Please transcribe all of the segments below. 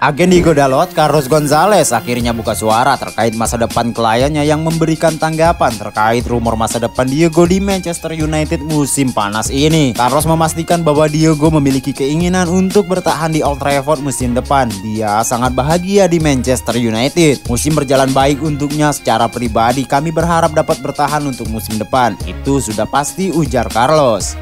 Agen Diego Dalot, Carlos Gonzalez akhirnya buka suara terkait masa depan kliennya yang memberikan tanggapan terkait rumor masa depan Diego di Manchester United musim panas ini. Carlos memastikan bahwa Diego memiliki keinginan untuk bertahan di Old Trafford musim depan. Dia sangat bahagia di Manchester United. Musim berjalan baik untuknya secara pribadi. Kami berharap dapat bertahan untuk musim depan. Itu sudah pasti, ujar Carlos.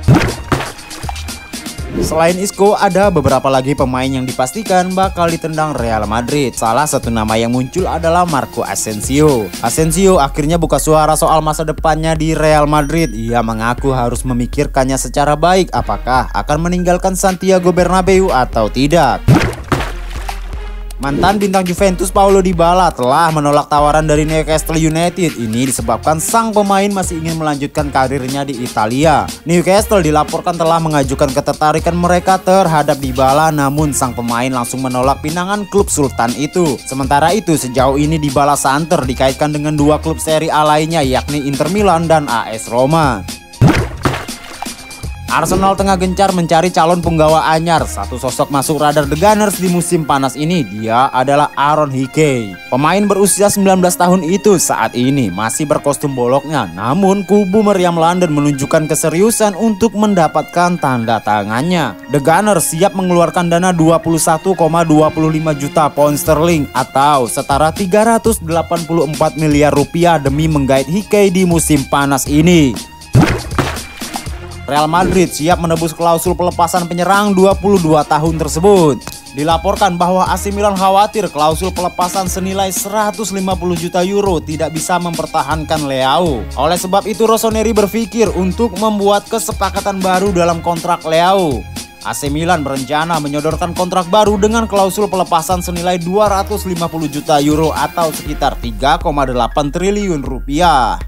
Selain Isco, ada beberapa lagi pemain yang dipastikan bakal ditendang Real Madrid. Salah satu nama yang muncul adalah Marco Asensio. Asensio akhirnya buka suara soal masa depannya di Real Madrid. Ia mengaku harus memikirkannya secara baik apakah akan meninggalkan Santiago Bernabeu atau tidak. Mantan bintang Juventus Paulo Dybala telah menolak tawaran dari Newcastle United. Ini disebabkan sang pemain masih ingin melanjutkan karirnya di Italia. Newcastle dilaporkan telah mengajukan ketertarikan mereka terhadap Dybala, namun sang pemain langsung menolak pinangan klub Sultan itu. Sementara itu, sejauh ini Dybala santer dikaitkan dengan dua klub Serie A lainnya, yakni Inter Milan dan AS Roma. Arsenal tengah gencar mencari calon penggawa anyar. Satu sosok masuk radar The Gunners di musim panas ini. Dia adalah Aaron Hickey. Pemain berusia 19 tahun itu saat ini masih berkostum boloknya. Namun kubu meriam London menunjukkan keseriusan untuk mendapatkan tanda tangannya. The Gunners siap mengeluarkan dana 21,25 juta pound sterling atau setara 384 miliar rupiah demi menggait Hickey di musim panas ini. Real Madrid siap menebus klausul pelepasan penyerang 22 tahun tersebut. Dilaporkan bahwa AC Milan khawatir klausul pelepasan senilai 150 juta euro tidak bisa mempertahankan Leao. Oleh sebab itu Rossoneri berpikir untuk membuat kesepakatan baru dalam kontrak Leao. AC Milan berencana menyodorkan kontrak baru dengan klausul pelepasan senilai 250 juta euro atau sekitar 3,8 triliun rupiah.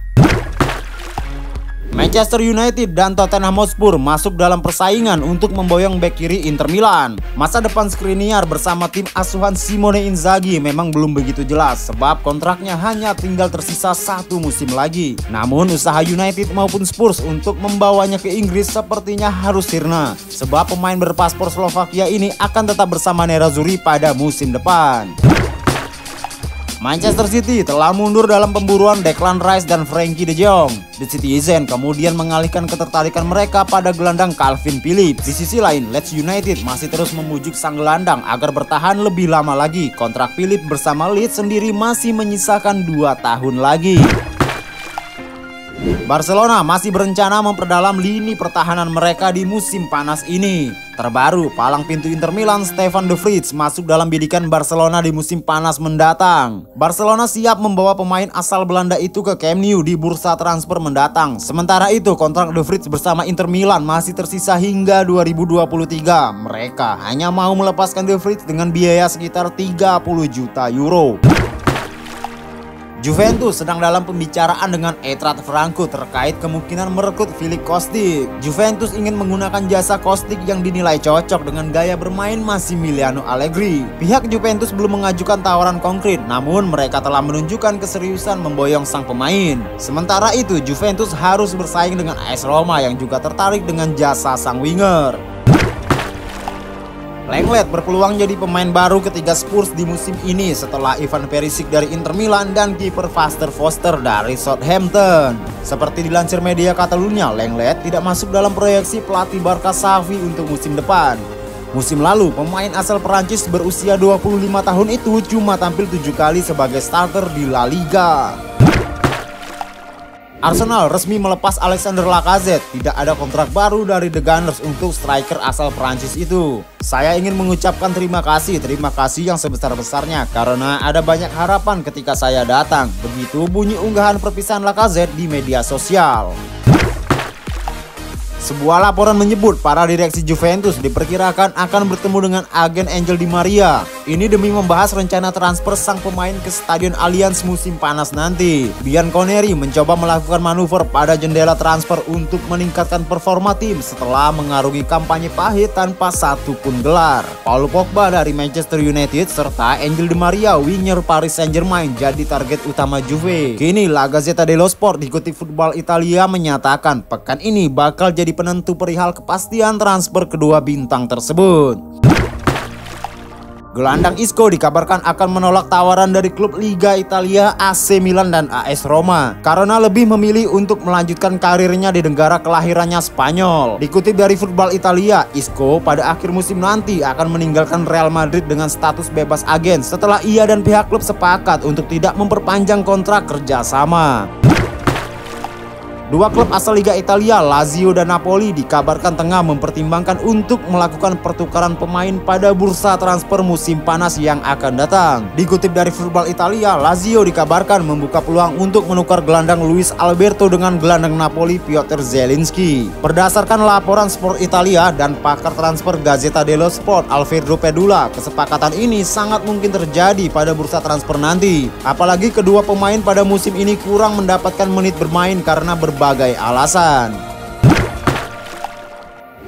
Manchester United dan Tottenham Hotspur masuk dalam persaingan untuk memboyong bek kiri Inter Milan. Masa depan Skriniar bersama tim asuhan Simone Inzaghi memang belum begitu jelas sebab kontraknya hanya tinggal tersisa satu musim lagi. Namun usaha United maupun Spurs untuk membawanya ke Inggris sepertinya harus sirna sebab pemain berpaspor Slovakia ini akan tetap bersama Nerazzurri pada musim depan. Manchester City telah mundur dalam pemburuan Declan Rice dan Frenkie de Jong. The Citizen kemudian mengalihkan ketertarikan mereka pada gelandang Calvin Phillips. Di sisi lain, Leeds United masih terus memujuk sang gelandang agar bertahan lebih lama lagi. Kontrak Phillips bersama Leeds sendiri masih menyisakan 2 tahun lagi. Barcelona masih berencana memperdalam lini pertahanan mereka di musim panas ini. Terbaru, palang pintu Inter Milan Stefan de Vrij masuk dalam bidikan Barcelona di musim panas mendatang. Barcelona siap membawa pemain asal Belanda itu ke Camp Nou di bursa transfer mendatang. Sementara itu, kontrak de Vrij bersama Inter Milan masih tersisa hingga 2023. Mereka hanya mau melepaskan de Vrij dengan biaya sekitar 30 juta euro. Juventus sedang dalam pembicaraan dengan Eintracht Frankfurt terkait kemungkinan merekrut Filip Kostic. Juventus ingin menggunakan jasa Kostic yang dinilai cocok dengan gaya bermain Massimiliano Allegri. Pihak Juventus belum mengajukan tawaran konkret, namun mereka telah menunjukkan keseriusan memboyong sang pemain. Sementara itu, Juventus harus bersaing dengan AS Roma yang juga tertarik dengan jasa sang winger. Lenglet berpeluang jadi pemain baru ketiga Spurs di musim ini setelah Ivan Perisic dari Inter Milan dan kiper Foster dari Southampton. Seperti dilansir media Catalunya, Lenglet tidak masuk dalam proyeksi pelatih Barca Xavi untuk musim depan. Musim lalu, pemain asal Perancis berusia 25 tahun itu cuma tampil 7 kali sebagai starter di La Liga. Arsenal resmi melepas Alexander Lacazette. Tidak ada kontrak baru dari The Gunners untuk striker asal Prancis itu. Saya ingin mengucapkan terima kasih yang sebesar-besarnya karena ada banyak harapan ketika saya datang. Begitu bunyi unggahan perpisahan Lacazette di media sosial. Sebuah laporan menyebut para direksi Juventus diperkirakan akan bertemu dengan agen Angel Di Maria. Ini demi membahas rencana transfer sang pemain ke Stadion Allianz musim panas nanti. Bianconeri mencoba melakukan manuver pada jendela transfer untuk meningkatkan performa tim setelah mengarungi kampanye pahit tanpa satu pun gelar. Paul Pogba dari Manchester United serta Angel Di Maria winger Paris Saint-Germain jadi target utama Juve. Kini La Gazzetta dello Sport dikutip Football Italia menyatakan pekan ini bakal jadi penentu perihal kepastian transfer kedua bintang tersebut. Gelandang Isco dikabarkan akan menolak tawaran dari klub Liga Italia AC Milan dan AS Roma karena lebih memilih untuk melanjutkan karirnya di negara kelahirannya Spanyol. Dikutip dari Football Italia, Isco pada akhir musim nanti akan meninggalkan Real Madrid dengan status bebas agen setelah ia dan pihak klub sepakat untuk tidak memperpanjang kontrak kerjasama. Dua klub asal Liga Italia, Lazio dan Napoli, dikabarkan tengah mempertimbangkan untuk melakukan pertukaran pemain pada bursa transfer musim panas yang akan datang. Dikutip dari Football Italia, Lazio dikabarkan membuka peluang untuk menukar gelandang Luis Alberto dengan gelandang Napoli Piotr Zielinski. Berdasarkan laporan Sport Italia dan pakar transfer Gazzetta dello Sport Alfredo Pedula, kesepakatan ini sangat mungkin terjadi pada bursa transfer nanti. Apalagi kedua pemain pada musim ini kurang mendapatkan menit bermain karena berbagai alasan.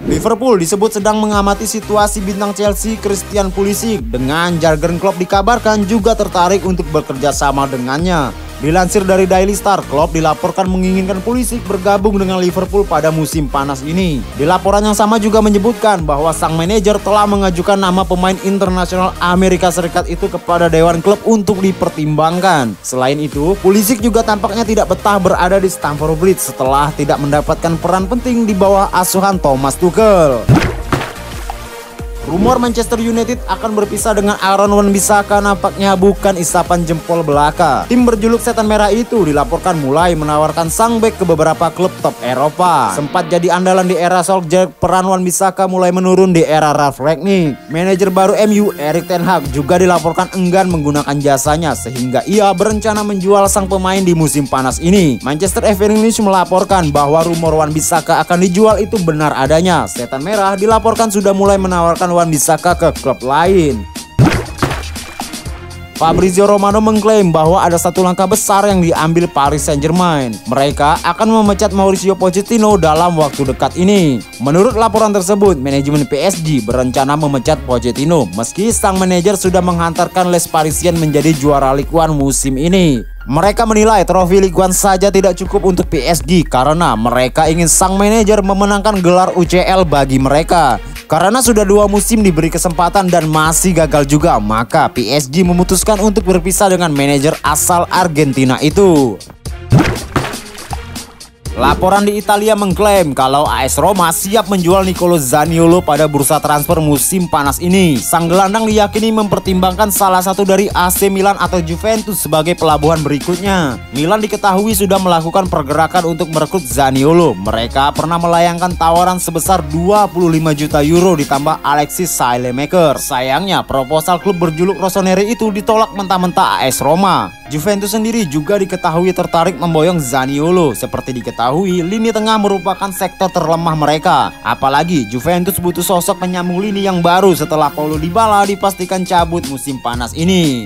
Liverpool disebut sedang mengamati situasi bintang Chelsea Christian Pulisic. Dengan Jurgen Klopp dikabarkan juga tertarik untuk bekerja sama dengannya. Dilansir dari Daily Star, Klopp dilaporkan menginginkan Pulisic bergabung dengan Liverpool pada musim panas ini. Di laporan yang sama juga menyebutkan bahwa sang manajer telah mengajukan nama pemain internasional Amerika Serikat itu kepada Dewan Klub untuk dipertimbangkan. Selain itu, Pulisic juga tampaknya tidak betah berada di Stamford Bridge setelah tidak mendapatkan peran penting di bawah asuhan Thomas Tuchel. Rumor Manchester United akan berpisah dengan Aaron Wan-Bissaka nampaknya bukan isapan jempol belaka. Tim berjuluk Setan Merah itu dilaporkan mulai menawarkan sang bek ke beberapa klub top Eropa. Sempat jadi andalan di era Solskjaer, peran Wan-Bissaka mulai menurun di era Ralf Rangnick. Manajer baru MU Erik ten Hag juga dilaporkan enggan menggunakan jasanya sehingga ia berencana menjual sang pemain di musim panas ini. Manchester Evening News melaporkan bahwa rumor Wan-Bissaka akan dijual itu benar adanya. Setan Merah dilaporkan sudah mulai menawarkan Wan-Bissaka ke klub lain. Fabrizio Romano mengklaim bahwa ada satu langkah besar yang diambil Paris Saint-Germain. Mereka akan memecat Mauricio Pochettino dalam waktu dekat ini. Menurut laporan tersebut, manajemen PSG berencana memecat Pochettino meski sang manajer sudah menghantarkan Les Parisiens menjadi juara Ligue 1 musim ini. Mereka menilai trofi Ligue 1 saja tidak cukup untuk PSG karena mereka ingin sang manajer memenangkan gelar UCL bagi mereka. Karena sudah 2 musim diberi kesempatan dan masih gagal juga, maka PSG memutuskan untuk berpisah dengan manajer asal Argentina itu. Laporan di Italia mengklaim kalau AS Roma siap menjual Nicolo Zaniolo pada bursa transfer musim panas ini. Sang gelandang diyakini mempertimbangkan salah satu dari AC Milan atau Juventus sebagai pelabuhan berikutnya. Milan diketahui sudah melakukan pergerakan untuk merekrut Zaniolo. Mereka pernah melayangkan tawaran sebesar 25 juta euro ditambah Alexis Saelemaekers. Sayangnya proposal klub berjuluk Rossoneri itu ditolak mentah-mentah AS Roma. Juventus sendiri juga diketahui tertarik memboyong Zaniolo. Seperti diketahui, lini tengah merupakan sektor terlemah mereka. Apalagi Juventus butuh sosok penyambung lini yang baru setelah Paulo Dybala dipastikan cabut musim panas ini.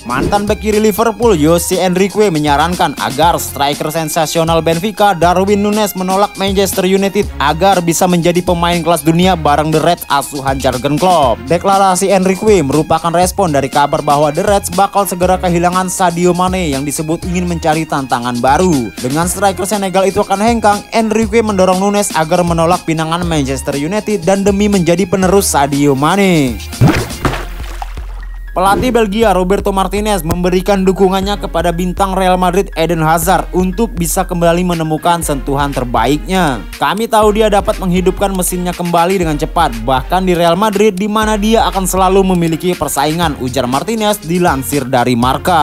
Mantan bek kiri Liverpool Jose Enrique menyarankan agar striker sensasional Benfica Darwin Núñez menolak Manchester United agar bisa menjadi pemain kelas dunia bareng The Reds asuhan Jurgen Klopp. Deklarasi Enrique merupakan respon dari kabar bahwa The Reds bakal segera kehilangan Sadio Mane yang disebut ingin mencari tantangan baru. Dengan striker Senegal itu akan hengkang, Enrique mendorong Núñez agar menolak pinangan Manchester United dan demi menjadi penerus Sadio Mane. Pelatih Belgia Roberto Martinez memberikan dukungannya kepada bintang Real Madrid Eden Hazard untuk bisa kembali menemukan sentuhan terbaiknya. Kami tahu dia dapat menghidupkan mesinnya kembali dengan cepat, bahkan di Real Madrid di mana dia akan selalu memiliki persaingan, ujar Martinez dilansir dari Marca.